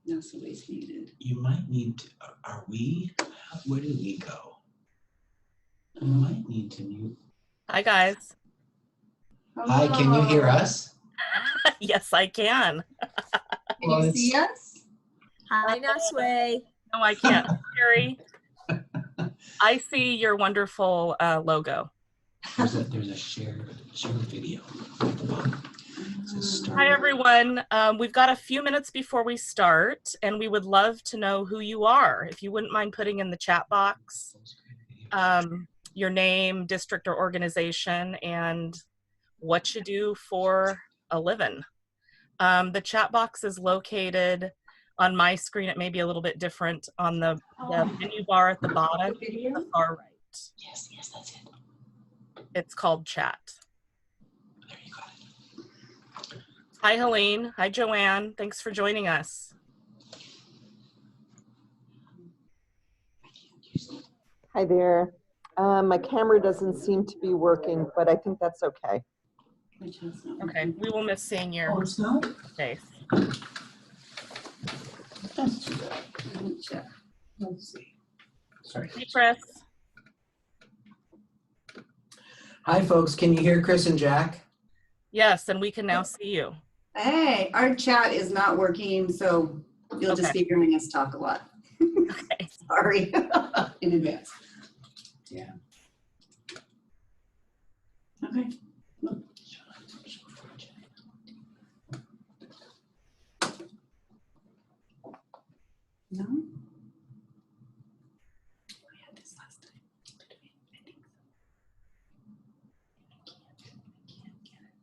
No space needed. You might need to, are we, where did we go? You might need to mute. Hi, guys. Hi, can you hear us? Yes, I can. Can you see us? Hi, Nasway. No, I can't. Carrie, I see your wonderful logo. There's a shared video at the bottom. Hi, everyone. We've got a few minutes before we start, and we would love to know who you are. If you wouldn't mind putting in the chat box your name, district, or organization, and what you do for a living. The chat box is located on my screen. It may be a little bit different on the menu bar at the bottom, the far right. Yes, that's it. It's called chat. There you got it. Hi, Helene. Hi, Joanne. Thanks for joining us. Hi there. My camera doesn't seem to be working, but I think that's okay. Okay, we will miss seeing your it's not? face. That's too bad. Let me check. Let's see. Sorry. Hey, Chris. Hi, folks. Can you hear Chris and Jack? Yes, and we can now see you. Hey, our chat is not working, so you'll just be hearing us talk a lot. Okay. Sorry in advance. Yeah. Okay. No? We had this last time. I think so. I can't get it.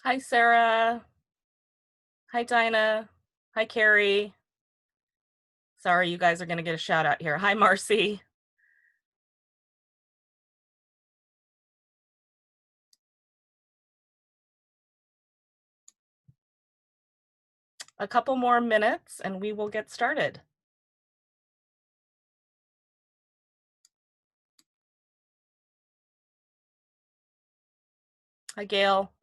Hi, Sarah. Hi, Dinah. Hi, Carrie. Sorry, you guys are going to get a shout out here. Hi, Marcy. A couple more minutes and we will get started. Hi, Gail.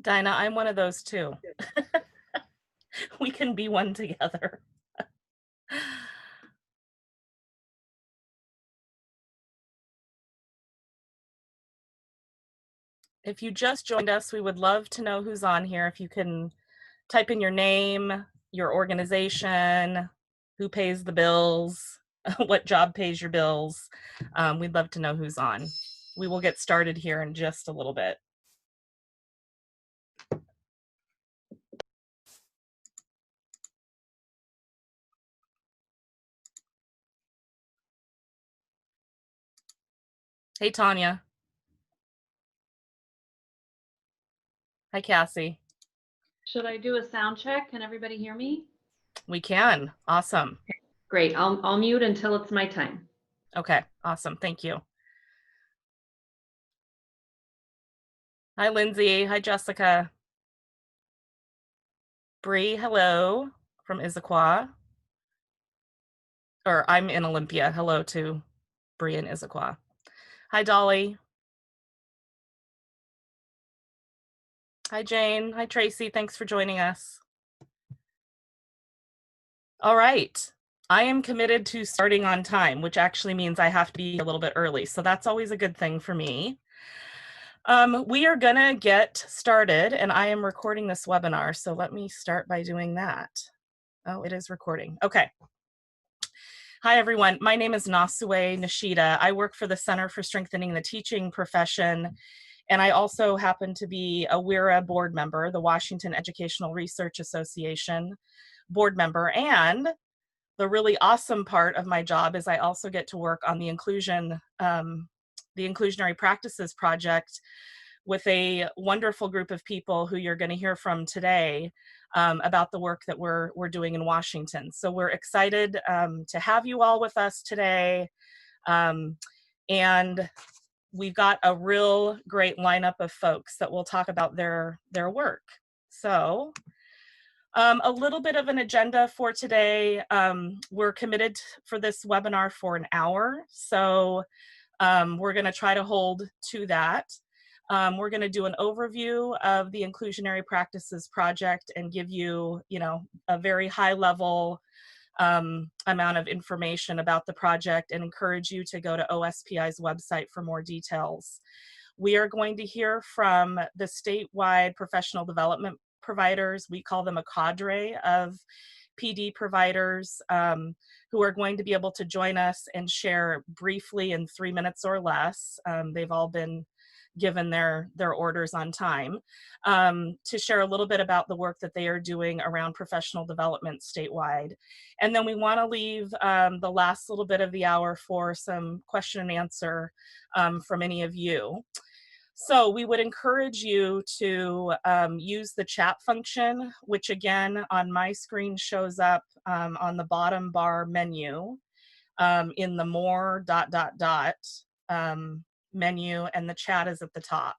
Dinah, I'm one of those too. We can be one together. If you just joined us, we would love to know who's on here. If you can type in your name, your organization, who pays the bills, what job pays your bills. We'd love to know who's on. We will get started here in just a little bit. Hey, Tanya. Hi, Cassie. Should I do a sound check? Can everybody hear me? We can. Awesome. Great. I'll mute until it's my time. Okay, awesome. Thank you. Hi, Lindsay. Hi, Jessica. Bree, hello from Issaquah. Or I'm in Olympia. Hello to Bree and Issaquah. Hi, Dolly. Hi, Jane. Hi, Tracy. Thanks for joining us. All right. I am committed to starting on time, which actually means I have to be a little bit early. So that's always a good thing for me. We are gonna get started, and I am recording this webinar. So let me start by doing that. Oh, it is recording. Okay. Hi, everyone. My name is Nasue Nishida. I work for the Center for Strengthening the Teaching Profession, and I also happen to be a WERA board member, the Washington Educational Research Association board member. And the really awesome part of my job is I also get to work on the Inclusionary Practices Project with a wonderful group of people who you're going to hear from today about the work that we're doing in Washington. So we're excited to have you all with us today. And we've got a real great lineup of folks that will talk about their work. So a little bit of an agenda for today. We're committed for this webinar for an hour. So we're going to try to hold to that. We're going to do an overview of the Inclusionary Practices Project and give you, a very high level amount of information about the project and encourage you to go to OSPI's website for more details. We are going to hear from the statewide professional development providers. We call them a cadre of PD providers who are going to be able to join us and share briefly in 3 minutes or less. They've all been given their orders on time to share a little bit about the work that they are doing around professional development statewide. And then we want to leave the last little bit of the hour for some question and answer from any of you. So we would encourage you to use the chat function, which again on my screen shows up on the bottom bar menu in the more ... menu, and the chat is at the top.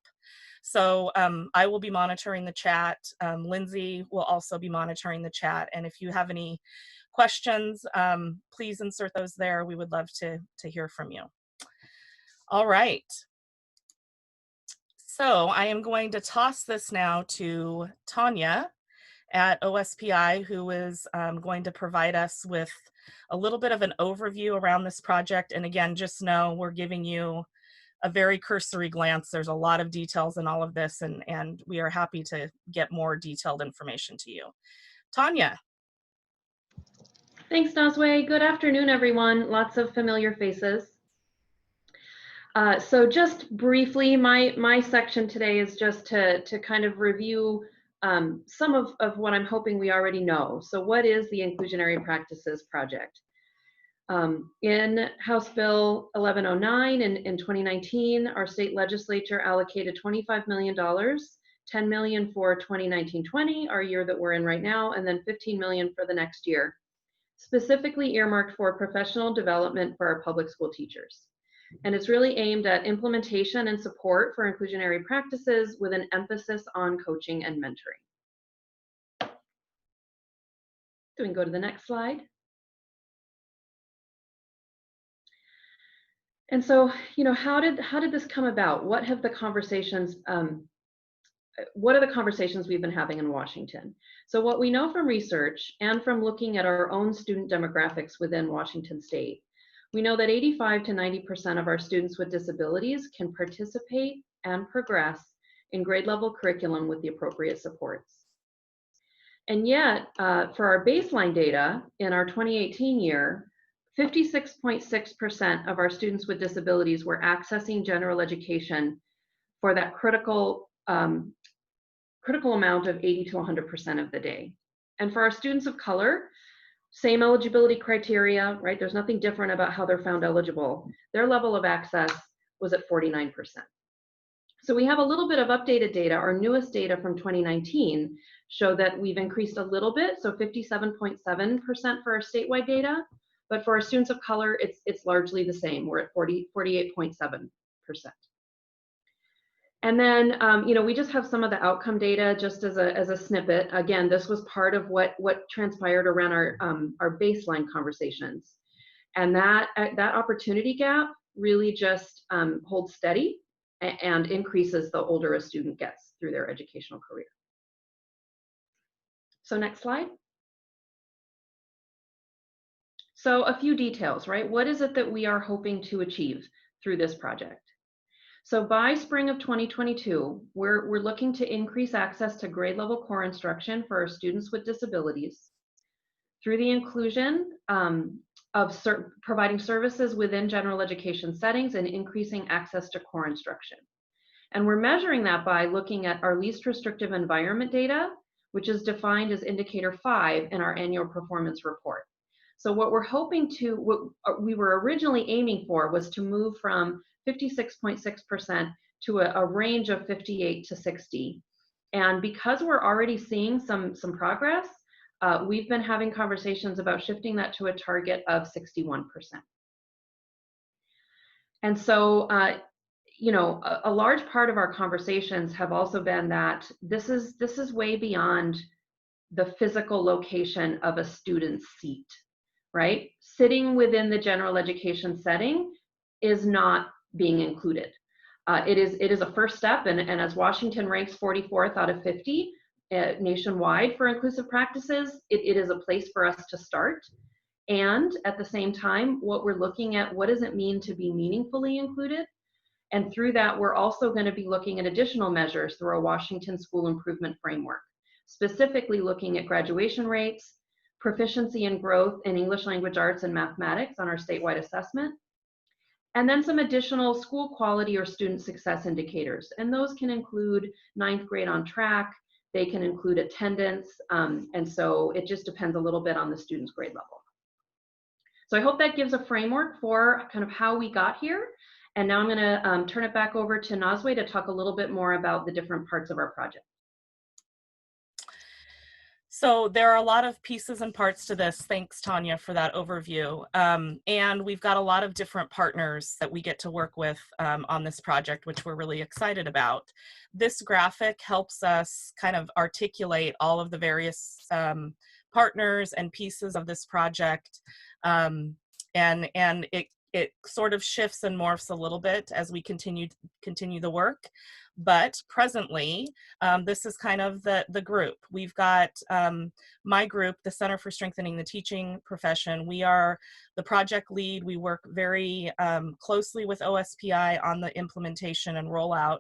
So I will be monitoring the chat. Lindsay will also be monitoring the chat. And if you have any questions, please insert those there. We would love to hear from you. All right. So I am going to toss this now to Tanya at OSPI, who is going to provide us with a little bit of an overview around this project. And again, just know we're giving you a very cursory glance. There's a lot of details in all of this, and we are happy to get more detailed information to you. Tanya. Thanks, Nasue. Good afternoon, everyone. Lots of familiar faces. So just briefly, my section today is just to kind of review some of what I'm hoping we already know. So what is the Inclusionary Practices Project? In House Bill 1109 in 2019, our state legislature allocated $25 million, $10 million for 2019-20, our year that we're in right now, and then $15 million for the next year, specifically earmarked for professional development for our public school teachers. And it's really aimed at implementation and support for inclusionary practices with an emphasis on coaching and mentoring. So we can go to the next slide. And so, how did this come about? What have the conversations, what are the conversations we've been having in Washington? So what we know from research and from looking at our own student demographics within Washington State, we know that 85 to 90% of our students with disabilities can participate and progress in grade level curriculum with the appropriate supports. And yet, for our baseline data in our 2018 year, 56.6% of our students with disabilities were accessing general education for that critical amount of 80 to 100% of the day. And for our students of color, same eligibility criteria, right? There's nothing different about how they're found eligible. Their level of access was at 49%. So we have a little bit of updated data. Our newest data from 2019 show that we've increased a little bit, so 57.7% for our statewide data, but for our students of color, it's largely the same. We're at 48.7%. And then, we just have some of the outcome data just as a snippet. Again, this was part of what transpired around our baseline conversations. And that opportunity gap really just holds steady and increases the older a student gets through their educational career. So next slide. So a few details, right? What is it that we are hoping to achieve through this project? So by spring of 2022, we're looking to increase access to grade level core instruction for our students with disabilities through the inclusion of providing services within general education settings and increasing access to core instruction. And we're measuring that by looking at our least restrictive environment data, which is defined as indicator 5 in our annual performance report. So what we were originally aiming for was to move from 56.6% to a range of 58 to 60. And because we're already seeing some progress, we've been having conversations about shifting that to a target of 61%. And so, a large part of our conversations have also been that this is way beyond the physical location of a student's seat, right? Sitting within the general education setting is not being included. It is a first step, and as Washington ranks 44th out of 50 nationwide for inclusive practices, it is a place for us to start. And at the same time, what we're looking at, what does it mean to be meaningfully included? And through that, we're also going to be looking at additional measures through our Washington School Improvement Framework, specifically looking at graduation rates, proficiency and growth in English language arts and mathematics on our statewide assessment, and then some additional school quality or student success indicators. And those can include 9th grade on track, they can include attendance, and so it just depends a little bit on the student's grade level. So I hope that gives a framework for kind of how we got here. And now I'm gonna turn it back over to Nazwe to talk a little bit more about the different parts of our project. So there are a lot of pieces and parts to this. Thanks, Tanya, for that overview. And we've got a lot of different partners that we get to work with on this project, which we're really excited about. This graphic helps us kind of articulate all of the various partners and pieces of this project. And it sort of shifts and morphs a little bit as we continue the work. But presently, this is kind of the group. We've got my group, the Center for Strengthening the Teaching Profession. We are the project lead. We work very closely with OSPI on the implementation and rollout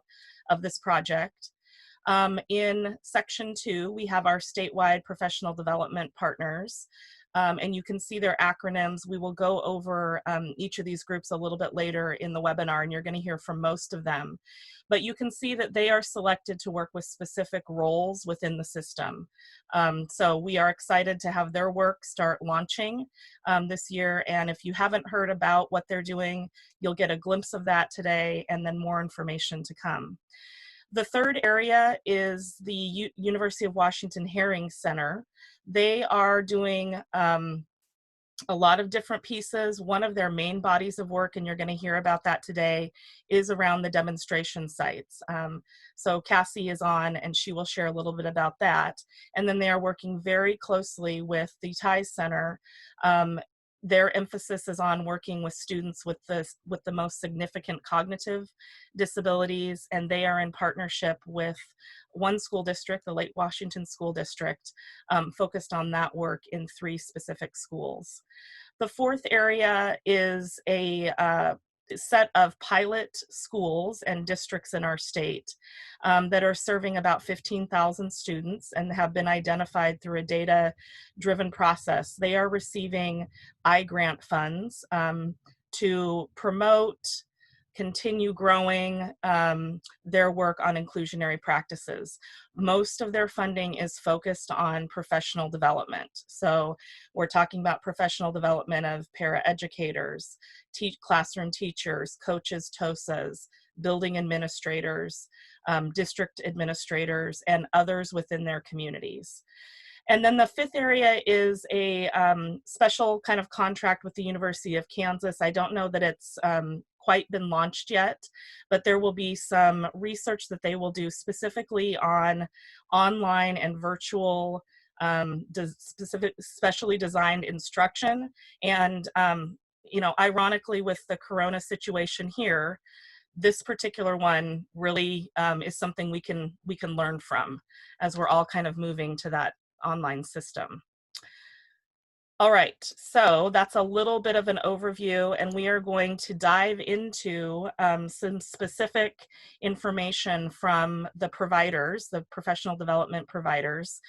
of this project. In section 2, we have our statewide professional development partners. And you can see their acronyms. We will go over each of these groups a little bit later in the webinar, and you're going to hear from most of them. But you can see that they are selected to work with specific roles within the system. So we are excited to have their work start launching this year. And if you haven't heard about what they're doing, you'll get a glimpse of that today, and then more information to come. The third area is the University of Washington Herring Center. They are doing a lot of different pieces. One of their main bodies of work, and you're going to hear about that today, is around the demonstration sites. So Cassie is on, and she will share a little bit about that. And then they are working very closely with the TIES Center. Their emphasis is on working with students with the most significant cognitive disabilities, and they are in partnership with one school district, the Lake Washington School District, focused on that work in 3 specific schools. The fourth area is a set of pilot schools and districts in our state that are serving about 15,000 students and have been identified through a data-driven process. They are receiving I-grant funds to promote continue growing their work on inclusionary practices. Most of their funding is focused on professional development. So we're talking about professional development of paraeducators, classroom teachers, coaches, TOSAs, building administrators, district administrators, and others within their communities. And then the fifth area is a special kind of contract with the University of Kansas. I don't know that it's quite been launched yet, but there will be some research that they will do specifically on online and virtual specially designed instruction. And, you know, ironically, with the corona situation here, this particular one really is something we can learn from as we're all kind of moving to that online system. All right, so that's a little bit of an overview, and we are going to dive into some specific information from the providers, the professional development providers.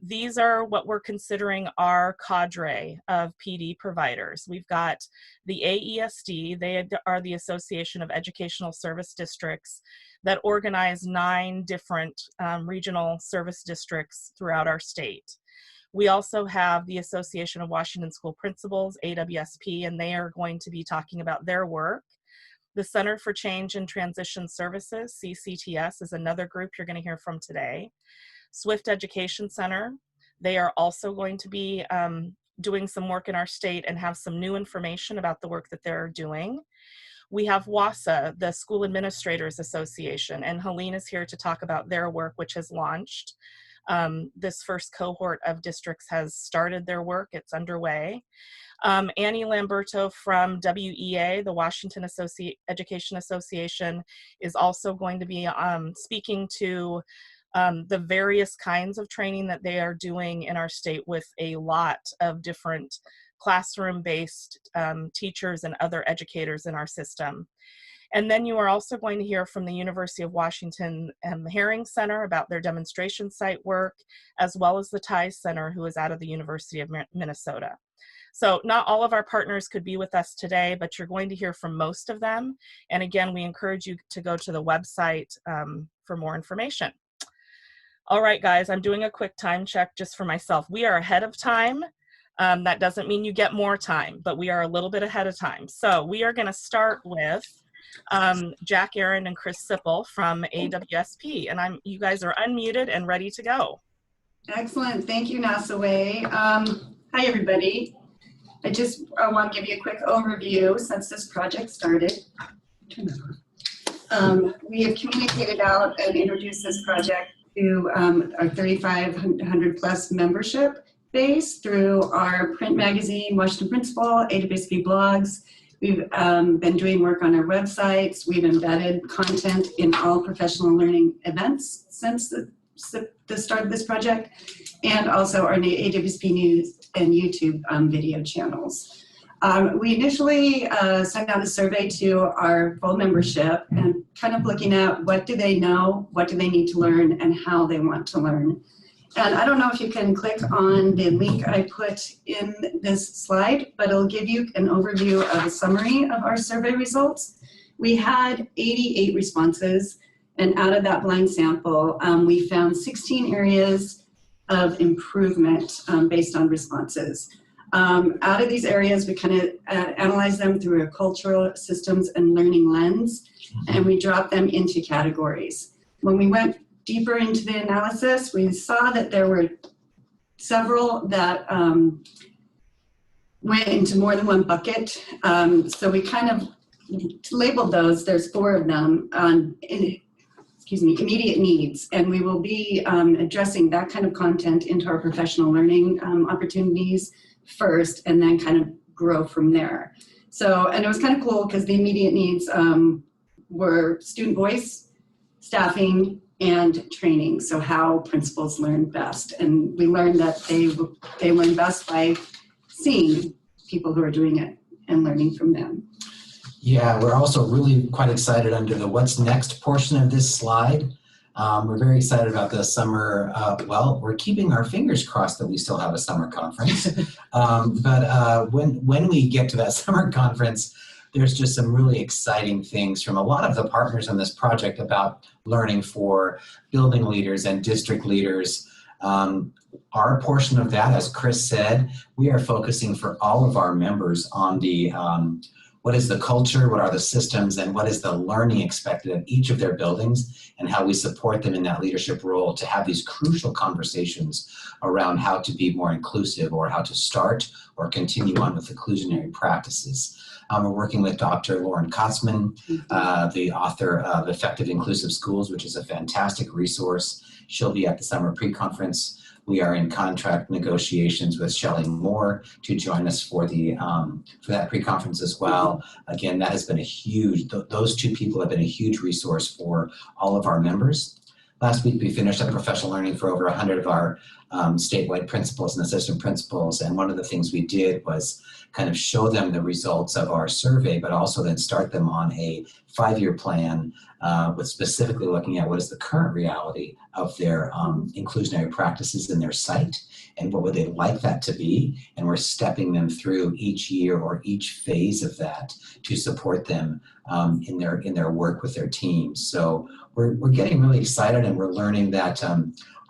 These are what we're considering our cadre of PD providers. We've got the AESD, they are the Association of Educational Service Districts that organize 9 different regional service districts throughout our state. We also have the Association of Washington School Principals, AWSP, and they are going to be talking about their work. The Center for Change and Transition Services, CCTS, is another group you're going to hear from today. Swift Education Center, they are also going to be doing some work in our state and have some new information about the work that they're doing. We have WASA, the School Administrators Association, and Helene is here to talk about their work, which has launched. This first cohort of districts has started their work, it's underway. Annie Lamberto from WEA, the Washington Education Association, is also going to be speaking to the various kinds of training that they are doing in our state with a lot of different classroom-based teachers and other educators in our system. And then you are also going to hear from the University of Washington Herring Center about their demonstration site work, as well as the TIES Center, who is out of the University of Minnesota. So not all of our partners could be with us today, but you're going to hear from most of them. And again, we encourage you to go to the website for more information. All right, guys, I'm doing a quick time check just for myself. We are ahead of time. That doesn't mean you get more time, but we are a little bit ahead of time. So we are going to start with Jack Aaron and Chris Sipple from AWSP, and you guys are unmuted and ready to go. Excellent. Thank you, Nasaway. Hi, everybody. I just want to give you a quick overview since this project started. Turn that on. We have communicated out and introduced this project to our 3,500 plus membership base through our print magazine, Washington Principal, AWSP blogs. We've been doing work on our websites. We've embedded content in all professional learning events since the start of this project, and also our new AWSP News and YouTube video channels. We initially sent out a survey to our full membership and kind of looking at what do they know, what do they need to learn, and how they want to learn. And I don't know if you can click on the link I put in this slide, but it'll give you an overview of a summary of our survey results. We had 88 responses, and out of that blind sample, we found 16 areas of improvement based on responses. Out of these areas, we kind of analyzed them through a cultural, systems, and learning lens, and we dropped them into categories. When we went deeper into the analysis, we saw that there were several that went into more than one bucket. So we kind of labeled those, there's 4 of them, immediate needs. And we will be addressing that kind of content into our professional learning opportunities first, and then kind of grow from there. So, and it was kind of cool because the immediate needs were student voice, staffing, and training. So how principals learn best. And we learned that they learn best by seeing people who are doing it and learning from them. Yeah, we're also really quite excited under the what's next portion of this slide. We're very excited about the summer. Well, we're keeping our fingers crossed that we still have a summer conference. But when we get to that summer conference, there's just some really exciting things from a lot of the partners on this project about learning for building leaders and district leaders. Our portion of that, as Chris said, we are focusing for all of our members on the what is the culture, what are the systems, and what is the learning expected of each of their buildings, and how we support them in that leadership role to have these crucial conversations around how to be more inclusive or how to start or continue on with inclusionary practices. We're working with Dr. Lauren Kotzman, the author of Effective Inclusive Schools, which is a fantastic resource. She'll be at the summer pre-conference. We are in contract negotiations with Shelley Moore to join us for that pre-conference as well. Again, that has been a huge, those two people have been a huge resource for all of our members. Last week, we finished up professional learning for over 100 of our statewide principals and assistant principals. And one of the things we did was kind of show them the results of our survey, but also then start them on a 5-year plan with specifically looking at what is the current reality of their inclusionary practices in their site and what would they like that to be. And we're stepping them through each year or each phase of that to support them in their work with their teams. So we're getting really excited, and we're learning that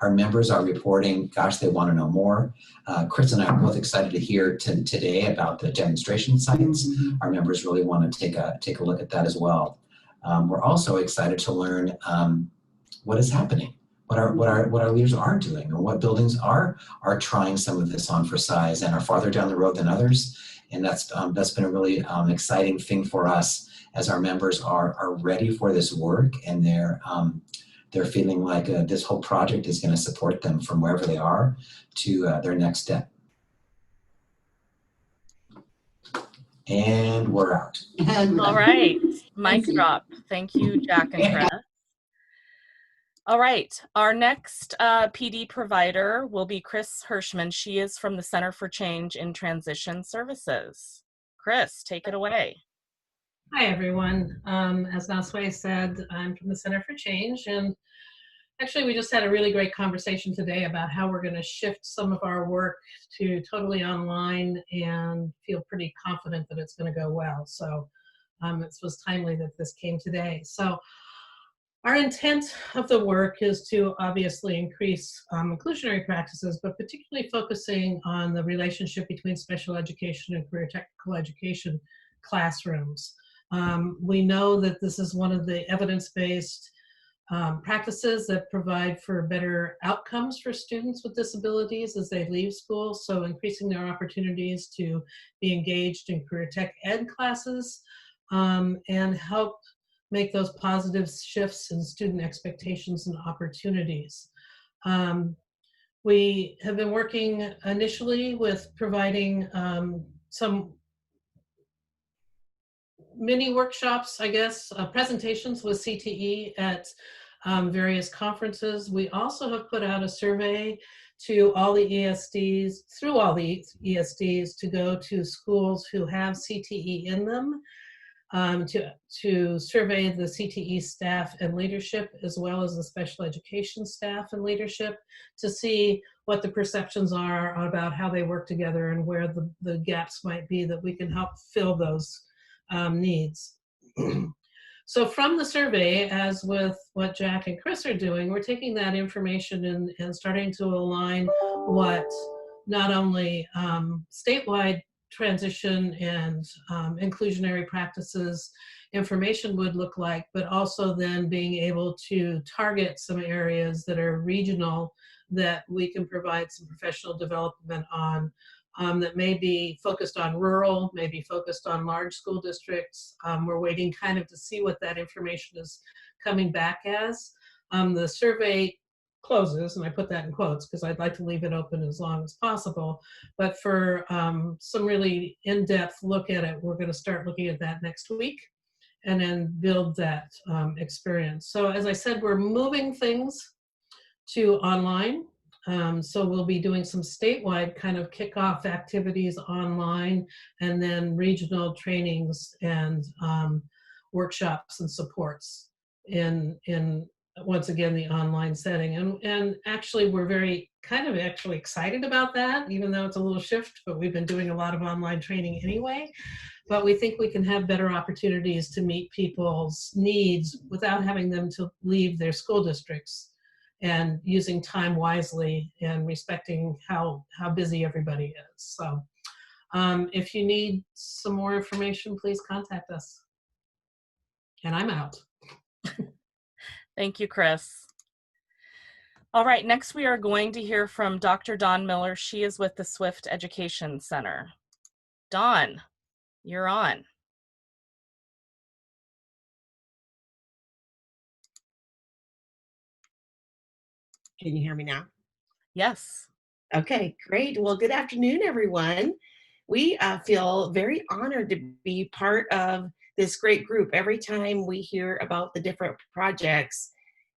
our members are reporting, gosh, they want to know more. Chris and I are both excited to hear today about the demonstration sites. Our members really want to take a look at that as well. We're also excited to learn what is happening, what our leaders are doing, and what buildings are trying some of this on for size and are farther down the road than others. And that's been a really exciting thing for us as our members are ready for this work, and they're feeling like this whole project is going to support them from wherever they are to their next step. And we're out. All right, mic drop. Thank you, Jack and Chris. All right, our next PD provider will be Chris Hirschman. She is from the Center for Change in Transition Services. Chris, take it away. Hi, everyone. As Naswe said, I'm from the Center for Change, and actually we just had a really great conversation today about how we're going to shift some of our work to totally online and feel pretty confident that it's going to go well. So it was timely that this came today. So our intent of the work is to obviously increase inclusionary practices, but particularly focusing on the relationship between special education and career technical education classrooms. We know that this is one of the evidence-based practices that provide for better outcomes for students with disabilities as they leave school. So increasing their opportunities to be engaged in career tech ed classes and help make those positive shifts in student expectations and opportunities. We have been working initially with providing some mini workshops, I guess, presentations with CTE at various conferences. We also have put out a survey to all the ESDs, through all the ESDs, to go to schools who have CTE in them, to survey the CTE staff and leadership, as well as the special education staff and leadership, to see what the perceptions are about how they work together and where the gaps might be that we can help fill those needs. So from the survey, as with what Jack and Chris are doing, we're taking that information and starting to align what not only statewide transition and inclusionary practices information would look like, but also then being able to target some areas that are regional that we can provide some professional development on. That may be focused on rural, maybe focused on large school districts. We're waiting kind of to see what that information is coming back as. The survey closes, and I put that in quotes because I'd like to leave it open as long as possible. But for some really in-depth look at it, we're going to start looking at that next week and then build that experience. So as I said, we're moving things to online. So we'll be doing some statewide kind of kickoff activities online, and then regional trainings and workshops and supports in once again the online setting. And actually we're very excited about that, even though it's a little shift, but we've been doing a lot of online training anyway. but we think we can have better opportunities to meet people's needs without having them to leave their school districts, and using time wisely and respecting how busy everybody is. So if you need some more information, please contact us. And I'm out. Thank you, Chris. All right, next we are going to hear from Dr. Dawn Miller. She is with the Swift Education Center. Dawn, you're on. Can you hear me now? Yes. Okay, great. Well, good afternoon, everyone. We feel very honored to be part of this great group. Every time we hear about the different projects,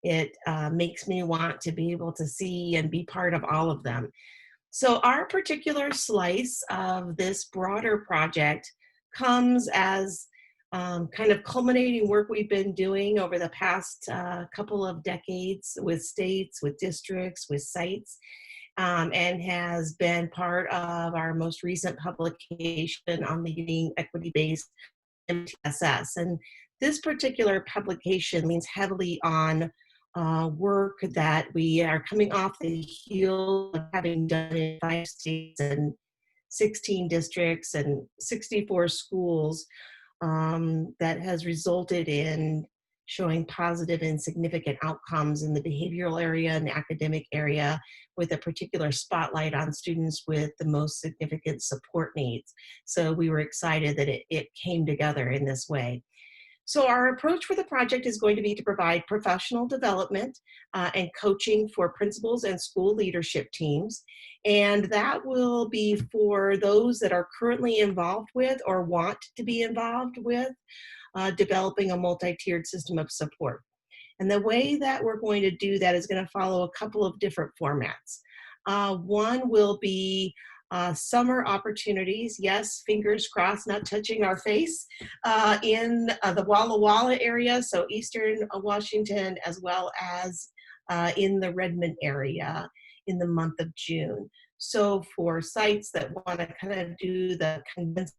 it makes me want to be able to see and be part of all of them. So our particular slice of this broader project comes as kind of culminating work we've been doing over the past couple of decades with states, with districts, with sites, and has been part of our most recent publication on the equity-based MTSS. And this particular publication leans heavily on work that we are coming off the heels of having done in 5 states and 16 districts and 64 schools, that has resulted in showing positive and significant outcomes in the behavioral area and the academic area, with a particular spotlight on students with the most significant support needs. So we were excited that it came together in this way. So our approach for the project is going to be to provide professional development and coaching for principals and school leadership teams. And that will be for those that are currently involved with or want to be involved with developing a multi-tiered system of support. And the way that we're going to do that is going to follow a couple of different formats. One will be summer opportunities, yes, fingers crossed, not touching our face, in the Walla Walla area, so Eastern Washington, as well as in the Redmond area in the month of June. So for sites that want to kind of do the condensed,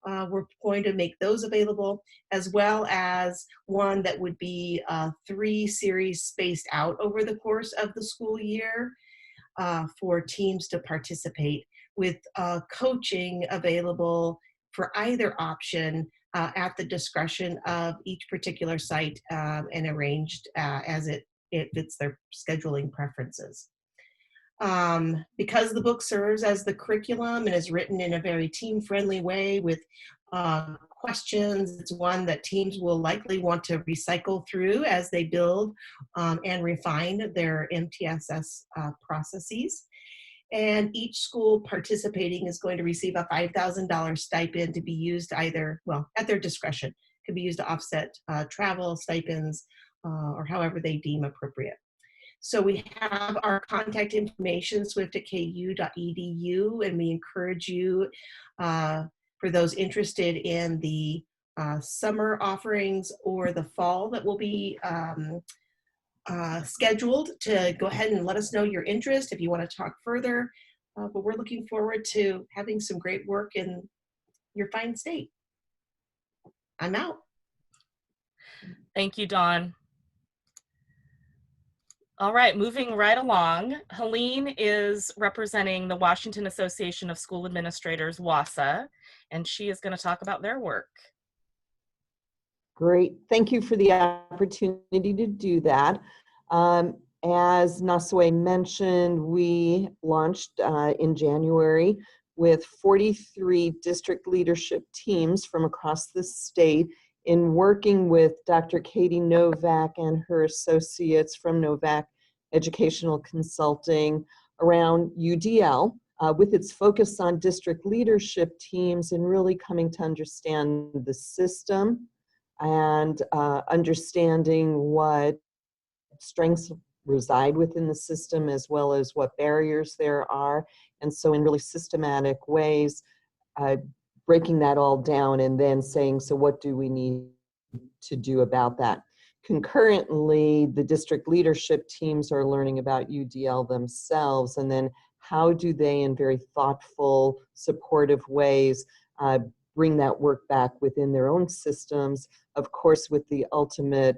we're going to make those available, as well as one that would be 3 series spaced out over the course of the school year for teams to participate, with coaching available for either option at the discretion of each particular site, and arranged as it fits their scheduling preferences. Because the book serves as the curriculum and is written in a very team-friendly way with questions, it's one that teams will likely want to recycle through as they build and refine their MTSS processes. And each school participating is going to receive a $5,000 stipend to be used either, well, at their discretion, could be used to offset travel stipends or however they deem appropriate. So we have our contact information, swift@ku.edu, and we encourage you, for those interested in the summer offerings or the fall that will be scheduled, to go ahead and let us know your interest if you want to talk further. But we're looking forward to having some great work in your fine state. I'm out. Thank you, Dawn. All right, moving right along, Helene is representing the Washington Association of School Administrators, WASA, and she is going to talk about their work. Great. Thank you for the opportunity to do that. As Nasue mentioned, we launched in January with 43 district leadership teams from across the state, in working with Dr. Katie Novak and her associates from Novak Educational Consulting around UDL, with its focus on district leadership teams and really coming to understand the system and understanding what strengths reside within the system, as well as what barriers there are. And so in really systematic ways, breaking that all down and then saying, so what do we need to do about that? Concurrently, the district leadership teams are learning about UDL themselves, and then how do they, in very thoughtful, supportive ways, bring that work back within their own systems, of course, with the ultimate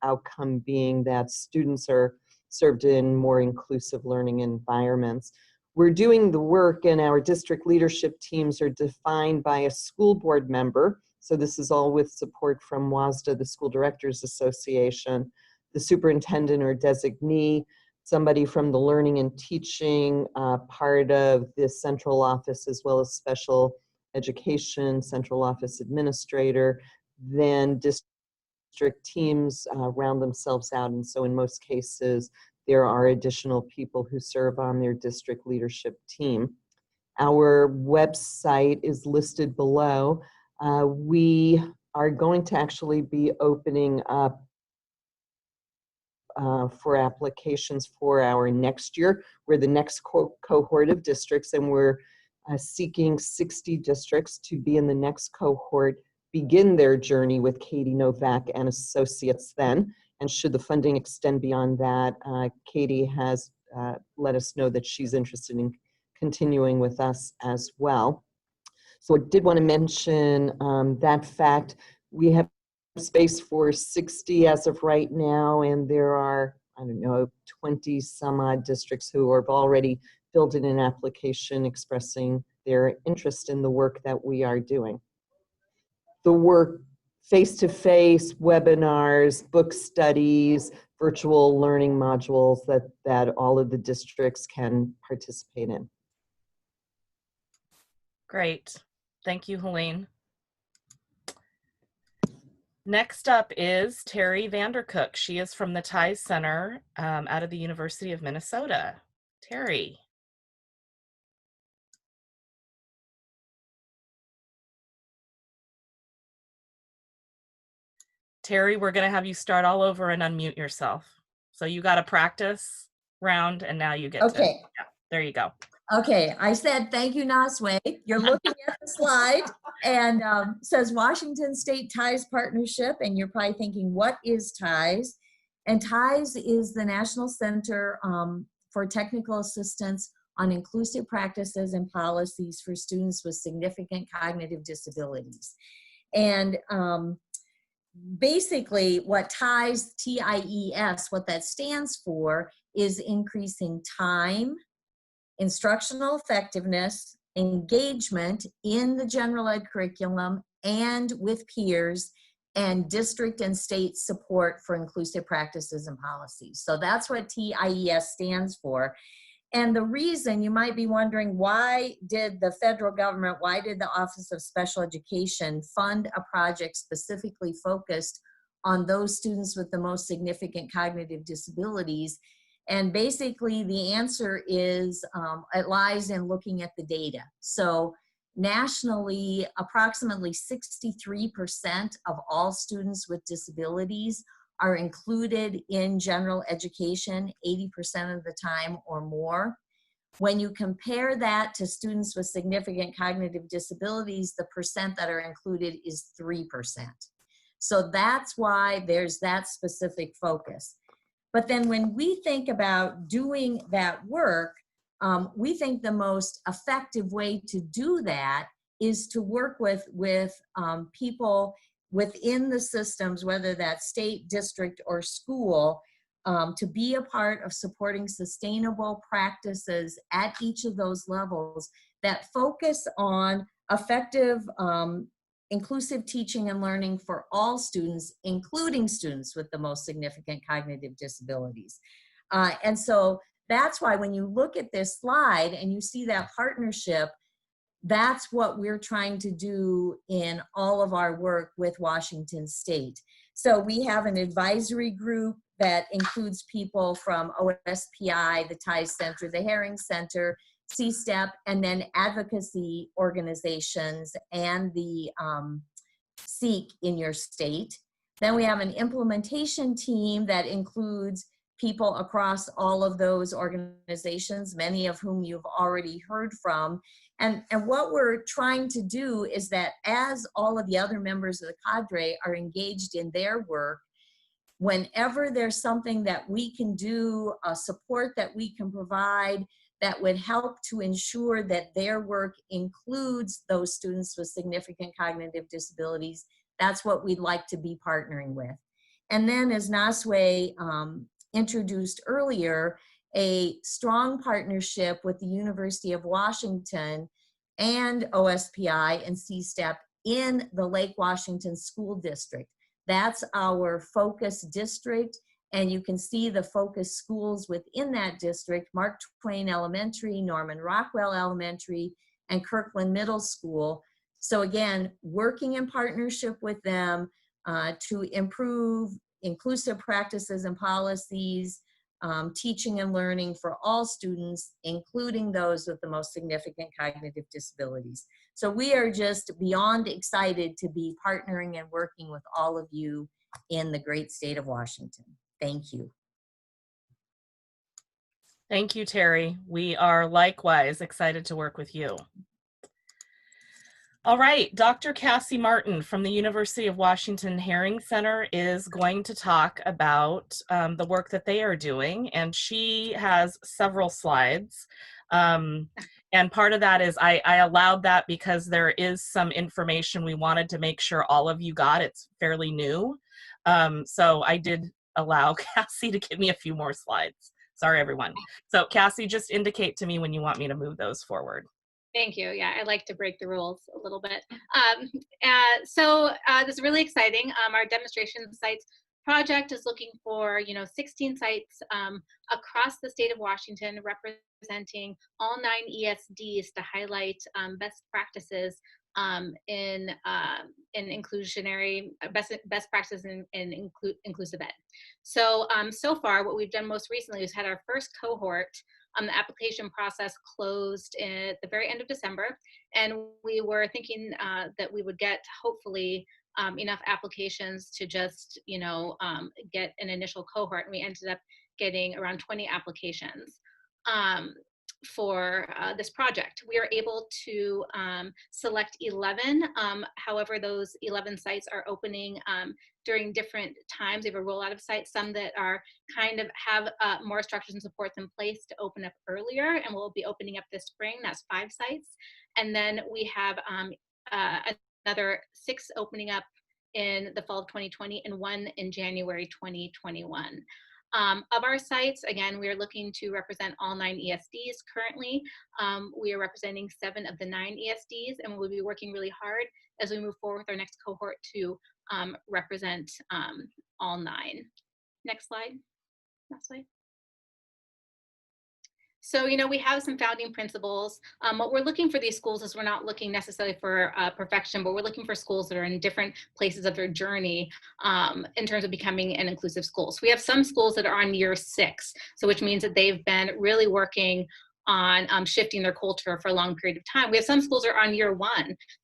outcome being that students are served in more inclusive learning environments. We're doing the work, and our district leadership teams are defined by a school board member. So this is all with support from WASDA, the School Directors Association, the superintendent or designee, somebody from the learning and teaching part of the central office, as well as special education, central office administrator. Then district teams round themselves out. And so in most cases, there are additional people who serve on their district leadership team. Our website is listed below. We are going to actually be opening up for applications for our next year. We're the next cohort of districts, and we're seeking 60 districts to be in the next cohort, begin their journey with Katie Novak and Associates then. And should the funding extend beyond that, Katie has let us know that she's interested in continuing with us as well. So I did want to mention that fact. We have space for 60 as of right now, and there are, I don't know, 20 some odd districts who have already filled in an application expressing their interest in the work that we are doing. The work, face-to-face, webinars, book studies, virtual learning modules that all of the districts can participate in. Great. Thank you, Helene. Next up is Terry Vandercook. She is from the TIES Center out of the University of Minnesota. Terry. Terry, we're going to have you start all over and unmute yourself. So you got a practice round, and now you get to, yeah, there you go. Okay, I said thank you, Naswe. You're looking at the slide and says Washington State TIES Partnership, and you're probably thinking, what is TIES? And TIES is the National Center for Technical Assistance on Inclusive Practices and Policies for Students with Significant Cognitive Disabilities. And basically what TIES, T-I-E-S, what that stands for is increasing time, instructional effectiveness, engagement in the general ed curriculum and with peers, and district and state support for inclusive practices and policies. So that's what TIES stands for. And the reason, you might be wondering, why did the federal government, why did the Office of Special Education fund a project specifically focused on those students with the most significant cognitive disabilities? And basically the answer is, it lies in looking at the data. So nationally, approximately 63% of all students with disabilities are included in general education 80% of the time or more. When you compare that to students with significant cognitive disabilities, the percent that are included is 3%. So that's why there's that specific focus. But then when we think about doing that work, we think the most effective way to do that is to work with people within the systems, whether that's state, district, or school, to be a part of supporting sustainable practices at each of those levels that focus on effective inclusive teaching and learning for all students, including students with the most significant cognitive disabilities. And so that's why when you look at this slide and you see that partnership, that's what we're trying to do in all of our work with Washington State. So we have an advisory group that includes people from OSPI, the TIES Center, the Herring Center, C-STEP, and then advocacy organizations and the SEEK in your state. Then we have an implementation team that includes people across all of those organizations, many of whom you've already heard from. And what we're trying to do is that as all of the other members of the cadre are engaged in their work, whenever there's something that we can do, support that we can provide, that would help to ensure that their work includes those students with significant cognitive disabilities. That's what we'd like to be partnering with. And then, as Naswe introduced earlier, a strong partnership with the University of Washington and OSPI and CSTEP in the Lake Washington School District. That's our focus district, and you can see the focus schools within that district: Mark Twain Elementary, Norman Rockwell Elementary, and Kirkland Middle School. So again, working in partnership with them to improve inclusive practices and policies, teaching and learning for all students, including those with the most significant cognitive disabilities. So we are just beyond excited to be partnering and working with all of you in the great state of Washington. Thank you. Thank you, Terry. We are likewise excited to work with you. All right, Dr. Cassie Martin from the University of Washington Herring Center is going to talk about the work that they are doing, and she has several slides. And part of that is I allowed that because there is some information we wanted to make sure all of you got. It's fairly new. So I did allow Cassie to give me a few more slides. Sorry, everyone. So Cassie, just indicate to me when you want me to move those forward. Thank you. Yeah, I like to break the rules a little bit. So this is really exciting. Our demonstration sites project is looking for 16 sites across the state of Washington, representing all 9 ESDs to highlight best practices in inclusionary best practices in inclusive ed. So so far, what we've done most recently is had our first cohort. The application process closed at the very end of December, and we were thinking that we would get hopefully enough applications to just get an initial cohort, and we ended up getting around 20 applications for this project. We are able to select 11. However, those 11 sites are opening during different times. We have a rollout of sites, some that are kind of have more structures and supports in place to open up earlier, and we'll be opening up this spring. That's 5 sites. And then we have another 6 opening up in the fall of 2020 and 1 in January 2021. Of our sites, again, we are looking to represent all 9 ESDs currently. We are representing 7 of the 9 ESDs, and we'll be working really hard as we move forward with our next cohort to represent all 9. Next slide. Next slide. So, we have some founding principles. What we're looking for these schools is we're not looking necessarily for perfection, but we're looking for schools that are in different places of their journey in terms of becoming an inclusive school. So we have some schools that are on year 6, so which means that they've been really working on shifting their culture for a long period of time. We have some schools that are on year 1.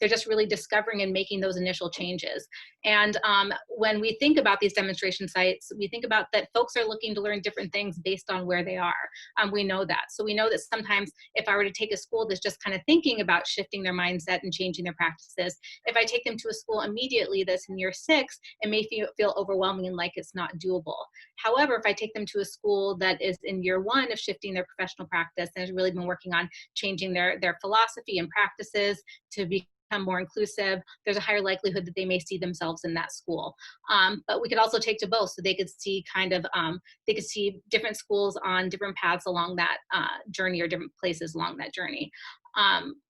They're just really discovering and making those initial changes. And when we think about these demonstration sites, we think about that folks are looking to learn different things based on where they are. We know that. So we know that sometimes if I were to take a school that's just kind of thinking about shifting their mindset and changing their practices, if I take them to a school immediately that's in year 6, it may feel overwhelming and like it's not doable. However, if I take them to a school that is in year 1 of shifting their professional practice and has really been working on changing their philosophy and practices to become more inclusive, there's a higher likelihood that they may see themselves in that school. But we could also take to both, so they could see they could see different schools on different paths along that journey, or different places along that journey.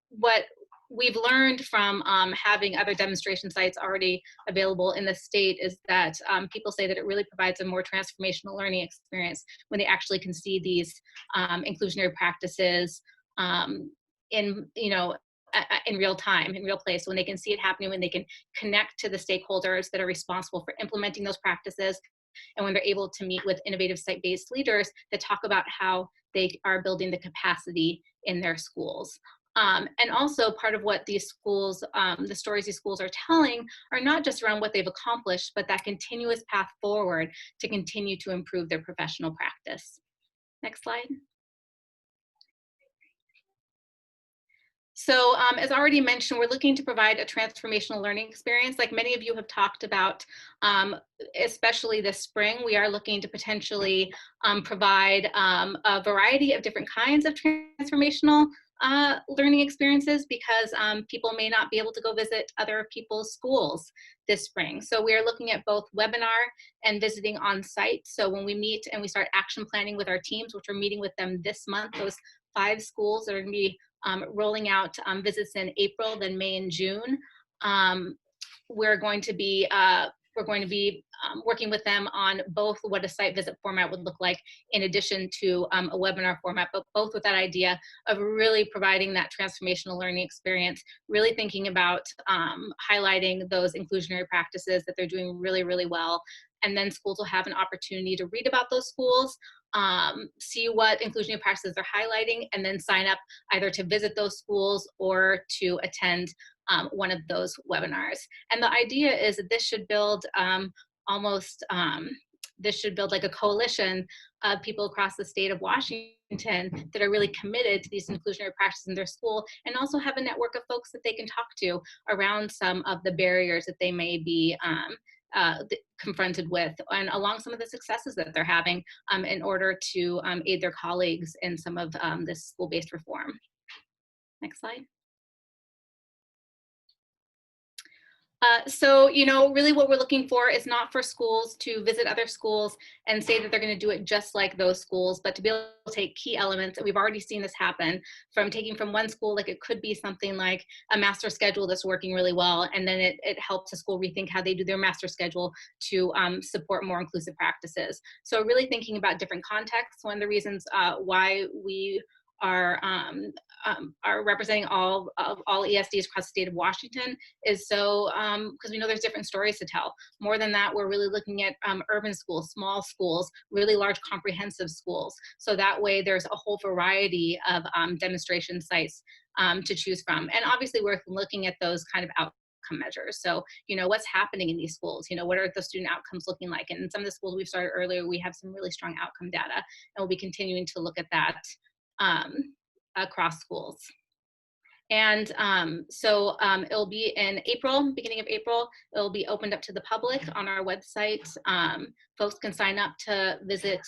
What we've learned from having other demonstration sites already available in the state is that people say that it really provides a more transformational learning experience when they actually can see these inclusionary practices in real time, in real place, when they can see it happening, when they can connect to the stakeholders that are responsible for implementing those practices, and when they're able to meet with innovative site-based leaders that talk about how they are building the capacity in their schools. And also part of what these schools, the stories these schools are telling, are not just around what they've accomplished, but that continuous path forward to continue to improve their professional practice. Next slide. So as already mentioned, we're looking to provide a transformational learning experience. Like many of you have talked about, especially this spring, we are looking to potentially provide a variety of different kinds of transformational learning experiences, because people may not be able to go visit other people's schools this spring. So we are looking at both webinar and visiting on site. So when we meet and we start action planning with our teams, which we're meeting with them this month, those 5 schools that are going to be rolling out visits in April, then May and June. We're going to be working with them on both what a site visit format would look like in addition to a webinar format, but both with that idea of really providing that transformational learning experience, really thinking about highlighting those inclusionary practices that they're doing really, really well. And then schools will have an opportunity to read about those schools, see what inclusionary practices they're highlighting, and then sign up either to visit those schools or to attend one of those webinars. And the idea is that this should build this should build like a coalition of people across the state of Washington that are really committed to these inclusionary practices in their school, and also have a network of folks that they can talk to around some of the barriers that they may be confronted with, and along some of the successes that they're having in order to aid their colleagues in some of this school-based reform. Next slide. So, you know, really what we're looking for is not for schools to visit other schools and say that they're going to do it just like those schools, but to be able to take key elements, and we've already seen this happen, from taking from one school, like it could be something like a master schedule that's working really well, and then it helps a school rethink how they do their master schedule to support more inclusive practices. So really thinking about different contexts. One of the reasons why we are representing all ESDs across the state of Washington is so because we know there's different stories to tell. More than that, we're really looking at urban schools, small schools, really large comprehensive schools. So that way there's a whole variety of demonstration sites to choose from. And obviously we're looking at those kind of outcome measures. So, you know, what's happening in these schools? You know, what are the student outcomes looking like? And in some of the schools we've started earlier, we have some really strong outcome data, and we'll be continuing to look at that across schools. And so it'll be in April, beginning of April. It'll be opened up to the public on our website. Folks can sign up to visit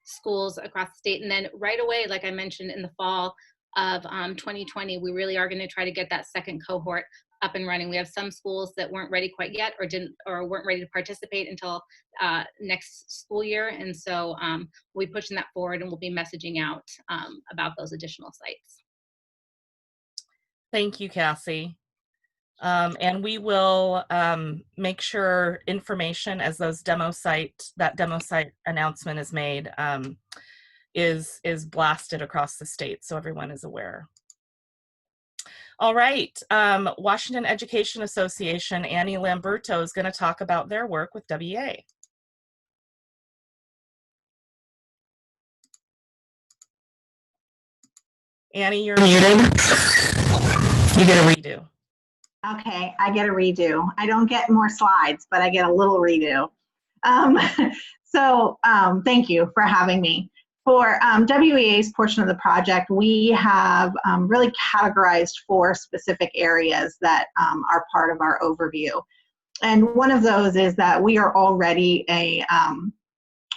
schools across the state. And then right away, like I mentioned, in the fall of 2020, we really are going to try to get that second cohort up and running. We have some schools that weren't ready quite yet, or weren't ready to participate until next school year. And so we'll be pushing that forward, and we'll be messaging out about those additional sites. Thank you, Cassie. And we will make sure information as that demo site announcement is made is blasted across the state so everyone is aware. All right, Washington Education Association, Annie Lamberto is going to talk about their work with WEA. Annie, you're muted. You get a redo. Okay, I get a redo. I don't get more slides, but I get a little redo. Thank you for having me. For WEA's portion of the project, we have really categorized 4 specific areas that are part of our overview. And one of those is that we are already a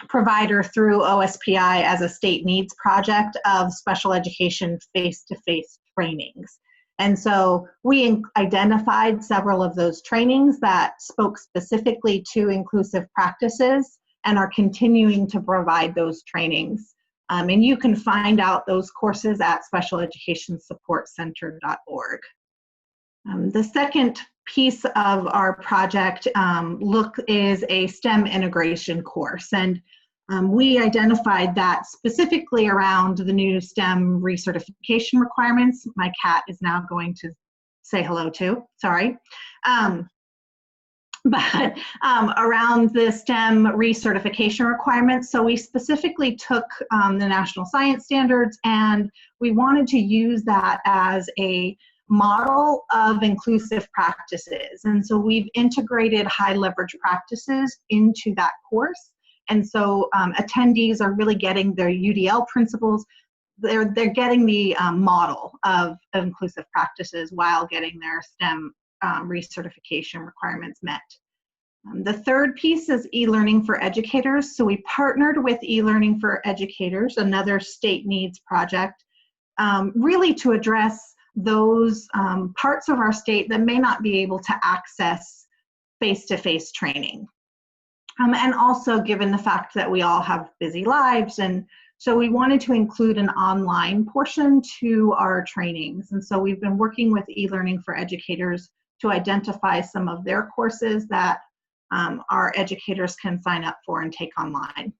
provider through OSPI as a state needs project of special education face-to-face trainings. And so we identified several of those trainings that spoke specifically to inclusive practices and are continuing to provide those trainings. And you can find out those courses at specialeducationsupportcenter.org. The second piece of our project is a STEM integration course. And we identified that specifically around the new STEM recertification requirements. My cat is now going to say hello too, sorry. Around the STEM recertification requirements. So we specifically took the National Science Standards, and we wanted to use that as a model of inclusive practices. And so we've integrated high leverage practices into that course. And so attendees are really getting their UDL principles. They're getting the model of inclusive practices while getting their STEM recertification requirements met. The third piece is e-learning for educators. So we partnered with e-learning for educators, another state needs project, really to address those parts of our state that may not be able to access face-to-face training. And also given the fact that we all have busy lives, and so we wanted to include an online portion to our trainings. And so we've been working with e-learning for educators to identify some of their courses that our educators can sign up for and take online.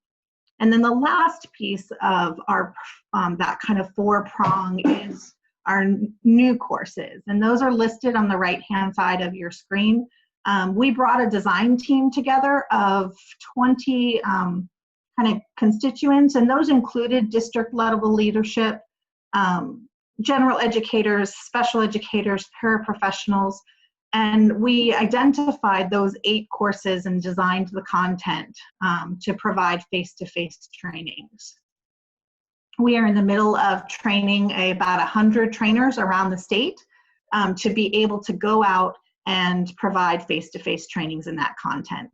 And then the last piece of our that kind of four-prong is our new courses. And those are listed on the right-hand side of your screen. We brought a design team together of 20 kind of constituents, and those included district level leadership, general educators, special educators, paraprofessionals, and we identified those 8 courses and designed the content to provide face-to-face trainings. We are in the middle of training about 100 trainers around the state to be able to go out and provide face-to-face trainings in that content.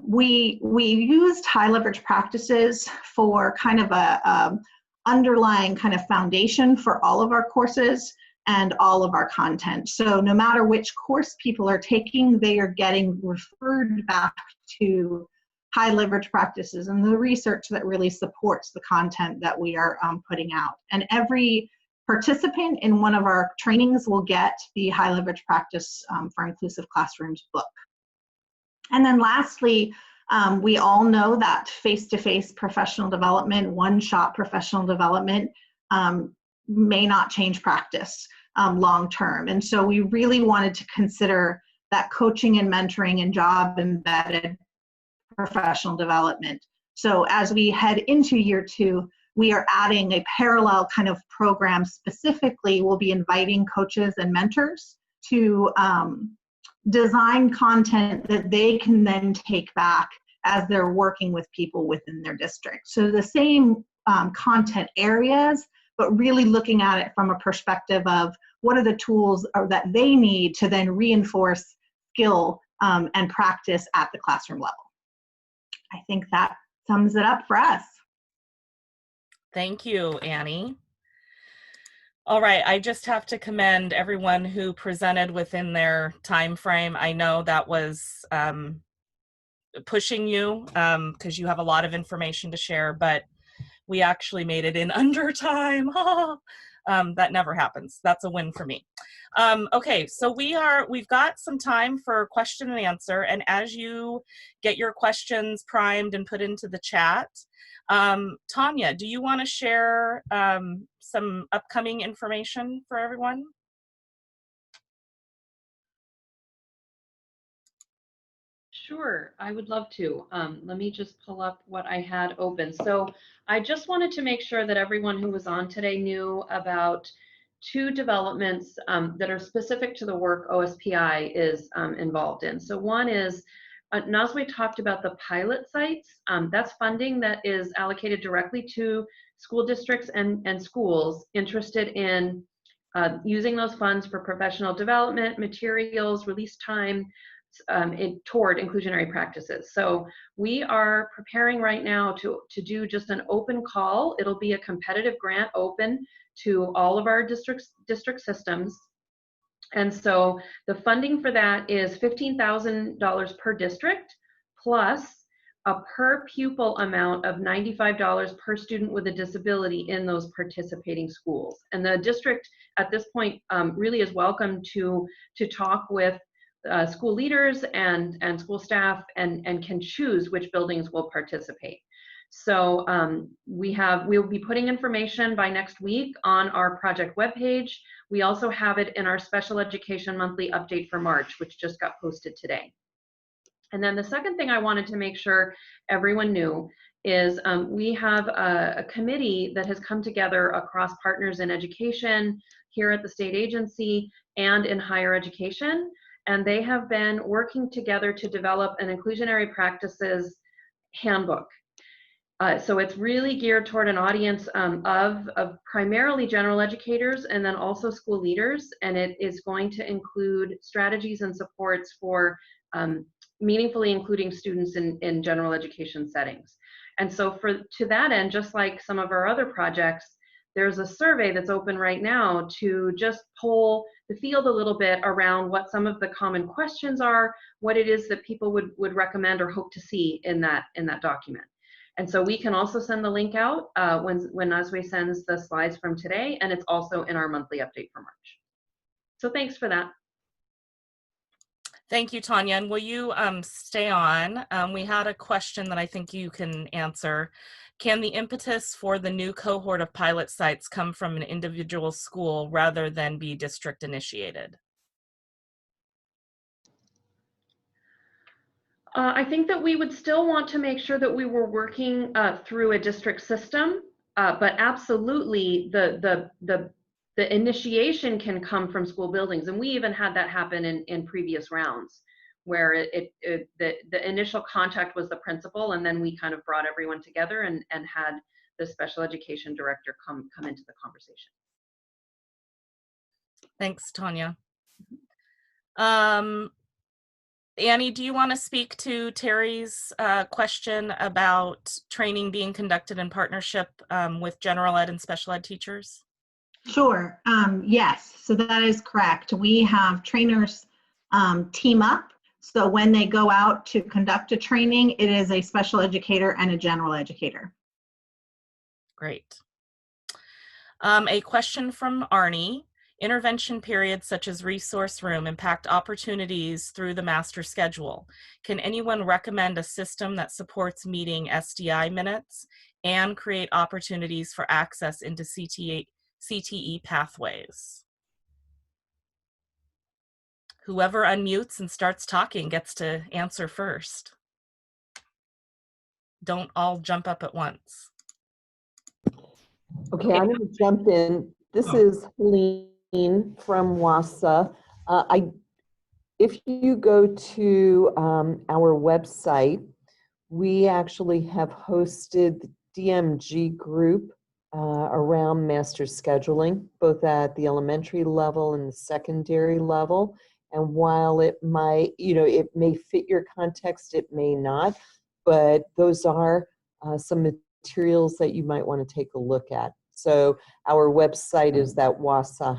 We used high leverage practices for kind of a underlying kind of foundation for all of our courses and all of our content. So no matter which course people are taking, they are getting referred back to high leverage practices and the research that really supports the content that we are putting out. And every participant in one of our trainings will get the high leverage practice for inclusive classrooms book. And then lastly, we all know that face-to-face professional development, one-shot professional development may not change practice long-term. And so we really wanted to consider that coaching and mentoring and job-embedded professional development. So as we head into year 2, we are adding a parallel kind of program. Specifically, we'll be inviting coaches and mentors to design content that they can then take back as they're working with people within their district. So the same content areas, but really looking at it from a perspective of what are the tools that they need to then reinforce skill and practice at the classroom level. I think that sums it up for us. Thank you, Annie. All right, I just have to commend everyone who presented within their time frame. I know that was pushing you because you have a lot of information to share, but we actually made it in under time. That never happens. That's a win for me. Okay, so we've got some time for question and answer, and as you get your questions primed and put into the chat, Tanya, do you want to share some upcoming information for everyone? Sure, I would love to. Let me just pull up what I had open. So I just wanted to make sure that everyone who was on today knew about 2 developments that are specific to the work OSPI is involved in. So one is, Nazwe talked about the pilot sites. That's funding that is allocated directly to school districts and schools interested in using those funds for professional development, materials, release time, toward inclusionary practices. So we are preparing right now to do just an open call. It'll be a competitive grant open to all of our district systems. And so the funding for that is $15,000 per district plus a per pupil amount of $95 per student with a disability in those participating schools. And the district at this point really is welcome to talk with school leaders and school staff and can choose which buildings will participate. So we'll be putting information by next week on our project webpage. We also have it in our special education monthly update for March, which just got posted today. And then the second thing I wanted to make sure everyone knew is we have a committee that has come together across partners in education, here at the state agency, and in higher education. And they have been working together to develop an inclusionary practices handbook. So it's really geared toward an audience of primarily general educators and then also school leaders, and it is going to include strategies and supports for meaningfully including students in general education settings. And so to that end, just like some of our other projects, there's a survey that's open right now to just poll the field a little bit around what some of the common questions are, what it is that people would recommend or hope to see in that document. And so we can also send the link out when Naswe sends the slides from today, and it's also in our monthly update for March. So thanks for that. Thank you, Tanya. And will you stay on? We had a question that I think you can answer. Can the impetus for the new cohort of pilot sites come from an individual school rather than be district initiated? I think that we would still want to make sure that we were working through a district system, but absolutely the initiation can come from school buildings, and we even had that happen in previous rounds, where the initial contact was the principal, and then we kind of brought everyone together and had the special education director come into the conversation. Thanks, Tanya. Annie, do you want to speak to Terry's question about training being conducted in partnership with general ed and special ed teachers? Sure. Yes, so that is correct. We have trainers team up. So when they go out to conduct a training, it is a special educator and a general educator. Great. A question from Arnie. Intervention periods such as resource room impact opportunities through the master schedule. Can anyone recommend a system that supports meeting SDI minutes and create opportunities for access into CTE pathways? Whoever unmutes and starts talking gets to answer first. Don't all jump up at once. Okay, I'm going to jump in. This is Helene from WASA. If you go to our website, we actually have hosted the DMG group around master scheduling, both at the elementary level and the secondary level. And while it might, it may fit your context, it may not, but those are some materials that you might want to take a look at. So our website is that wasa-oli.org.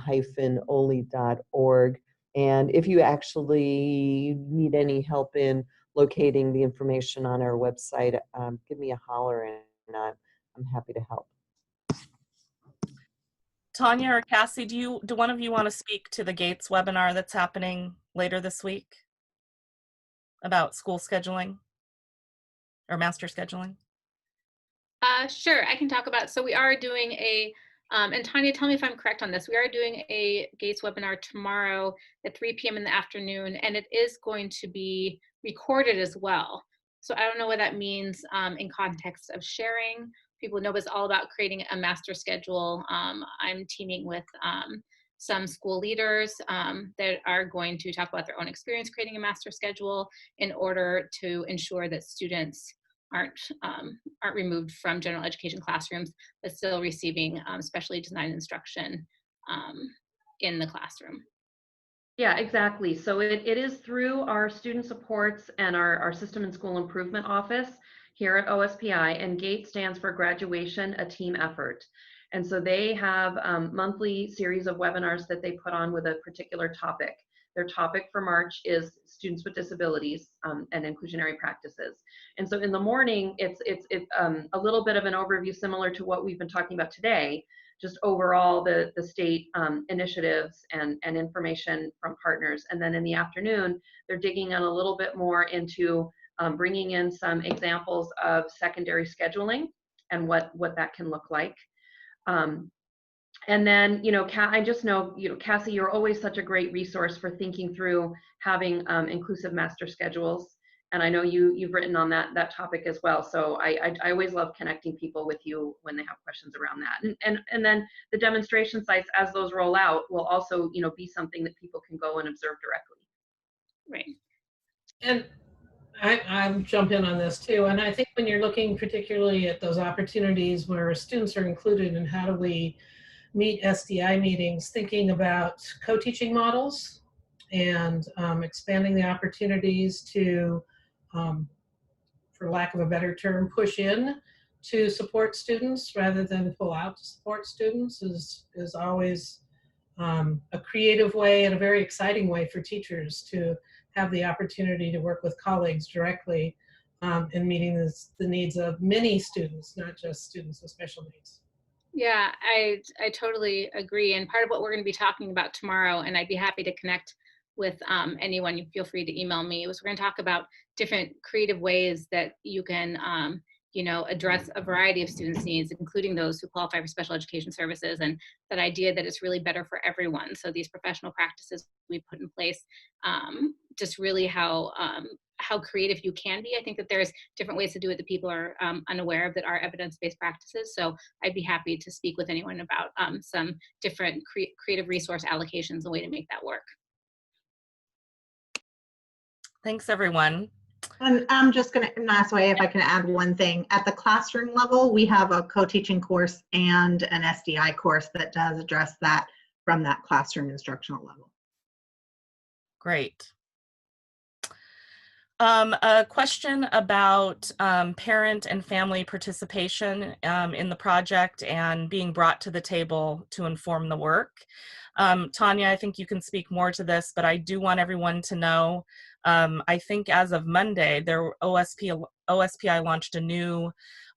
And if you actually need any help in locating the information on our website, give me a holler and I'm happy to help. Tanya or Cassie, do one of you want to speak to the Gates webinar that's happening later this week about school scheduling or master scheduling? Sure, I can talk about, so we are doing and Tanya, tell me if I'm correct on this, we are doing a Gates webinar tomorrow at 3 p.m. in the afternoon, and it is going to be recorded as well. So I don't know what that means in context of sharing. People know it's all about creating a master schedule. I'm teaming with some school leaders that are going to talk about their own experience creating a master schedule in order to ensure that students aren't removed from general education classrooms, but still receiving specially designed instruction in the classroom. Yeah, exactly. So it is through our student supports and our system and school improvement office here at OSPI, and GATE stands for Graduation, a Team Effort. And so they have monthly series of webinars that they put on with a particular topic. Their topic for March is students with disabilities and inclusionary practices. And so in the morning, it's a little bit of an overview similar to what we've been talking about today, just overall the state initiatives and information from partners. And then in the afternoon, they're digging in a little bit more into bringing in some examples of secondary scheduling and what that can look like. And then, I just know, Cassie, you're always such a great resource for thinking through having inclusive master schedules. And I know you've written on that topic as well. So I always love connecting people with you when they have questions around that. And then the demonstration sites, as those roll out, will also, be something that people can go and observe directly. Right. And I'll jump in on this too. And I think when you're looking particularly at those opportunities where students are included and how do we meet SDI meetings, thinking about co-teaching models and expanding the opportunities to, for lack of a better term, push in to support students rather than pull out to support students is always a creative way and a very exciting way for teachers to have the opportunity to work with colleagues directly in meeting the needs of many students, not just students with special needs. Yeah, I totally agree. And part of what we're going to be talking about tomorrow, and I'd be happy to connect with anyone, you feel free to email me, was we're going to talk about different creative ways that you can address a variety of students' needs, including those who qualify for special education services, and that idea that it's really better for everyone. So these professional practices we put in place, just really how creative you can be. I think that there's different ways to do it that people are unaware of that are evidence-based practices. So I'd be happy to speak with anyone about some different creative resource allocations, a way to make that work. Thanks, everyone. And I'm just going to, Nasway, if I can add one thing. At the classroom level, we have a co-teaching course and an SDI course that does address that from that classroom instructional level. Great. A question about parent and family participation in the project and being brought to the table to inform the work. Tanya, I think you can speak more to this, but I do want everyone to know, I think as of Monday, OSPI launched a new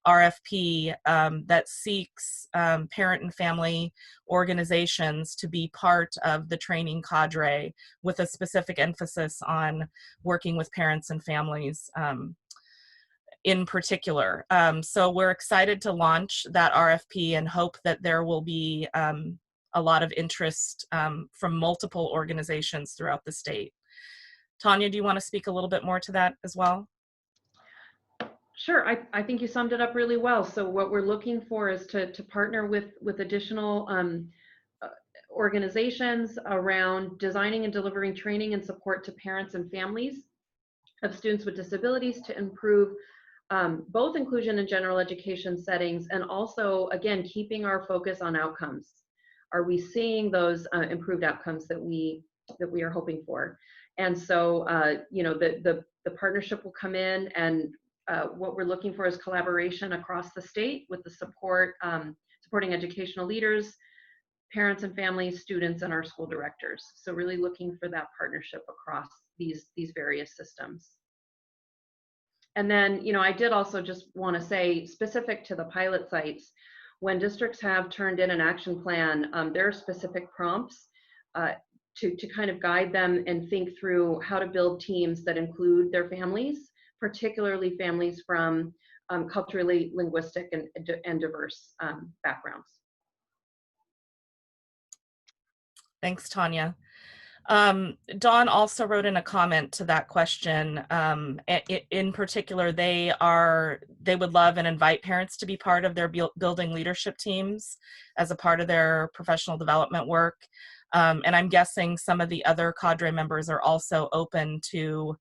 RFP that seeks parent and family organizations to be part of the training cadre with a specific emphasis on working with parents and families in particular. So we're excited to launch that RFP and hope that there will be a lot of interest from multiple organizations throughout the state. Tanya, do you want to speak a little bit more to that as well? Sure, I think you summed it up really well. So what we're looking for is to partner with additional organizations around designing and delivering training and support to parents and families of students with disabilities to improve both inclusion in general education settings, and also, again, keeping our focus on outcomes. Are we seeing those improved outcomes that we are hoping for? And so, the partnership will come in, and what we're looking for is collaboration across the state with the supporting educational leaders, parents and families, students, and our school directors. So really looking for that partnership across these various systems. And then, I did also just want to say, specific to the pilot sites, when districts have turned in an action plan, there are specific prompts to kind of guide them and think through how to build teams that include their families, particularly families from culturally, linguistic, and diverse backgrounds. Thanks, Tanya. Dawn also wrote in a comment to that question. In particular, they would love and invite parents to be part of their building leadership teams as a part of their professional development work. And I'm guessing some of the other cadre members are also open to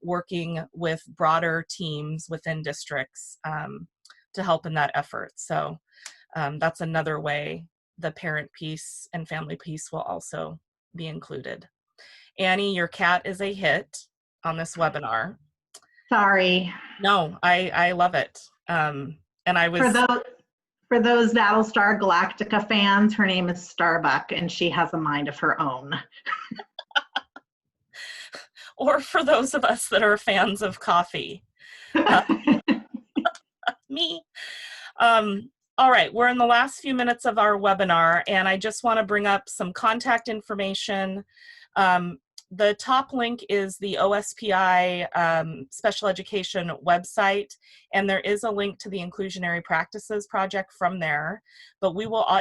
working with broader teams within districts to help in that effort. So that's another way the parent piece and family piece will also be included. Annie, your cat is a hit on this webinar. Sorry. No, I love it. And I was... For those Battlestar Galactica fans, her name is Starbuck, and she has a mind of her own. Or for those of us that are fans of coffee. Me. All right, we're in the last few minutes of our webinar, and I just want to bring up some contact information. The top link is the OSPI special education website, and there is a link to the Inclusionary Practices Project from there. But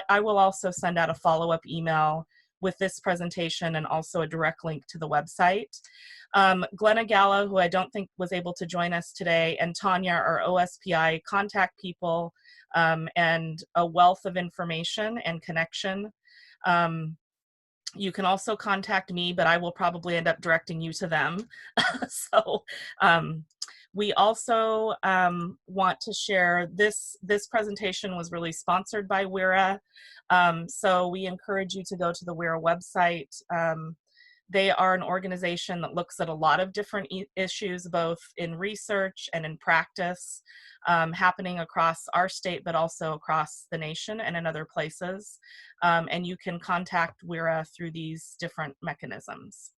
I will also send out a follow-up email with this presentation and also a direct link to the website. Glenna Gallo, who I don't think was able to join us today, and Tanya are OSPI contact people and a wealth of information and connection. You can also contact me, but I will probably end up directing you to them. So we also want to share this presentation was really sponsored by WERA. So we encourage you to go to the WERA website. They are an organization that looks at a lot of different issues, both in research and in practice, happening across our state, but also across the nation and in other places. And you can contact WERA through these different mechanisms.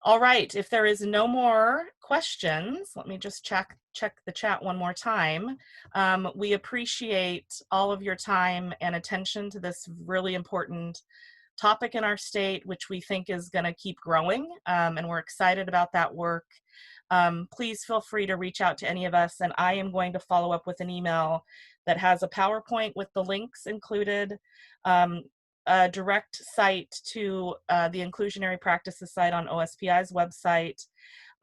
All right, if there is no more questions, let me just check the chat one more time. We appreciate all of your time and attention to this really important topic in our state, which we think is going to keep growing, and we're excited about that work. Please feel free to reach out to any of us, and I am going to follow up with an email that has a PowerPoint with the links included, a direct site to the Inclusionary Practices site on OSPI's website.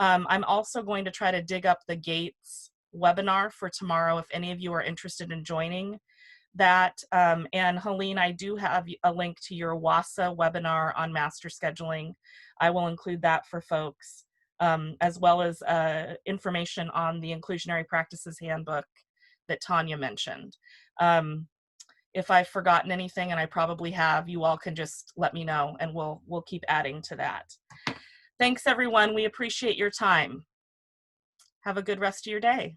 I'm also going to try to dig up the GATES webinar for tomorrow if any of you are interested in joining that. And Helene, I do have a link to your WASA webinar on master scheduling. I will include that for folks, as well as information on the Inclusionary Practices Handbook that Tanya mentioned. If I've forgotten anything, and I probably have, you all can just let me know and we'll keep adding to that. Thanks everyone, we appreciate your time. Have a good rest of your day.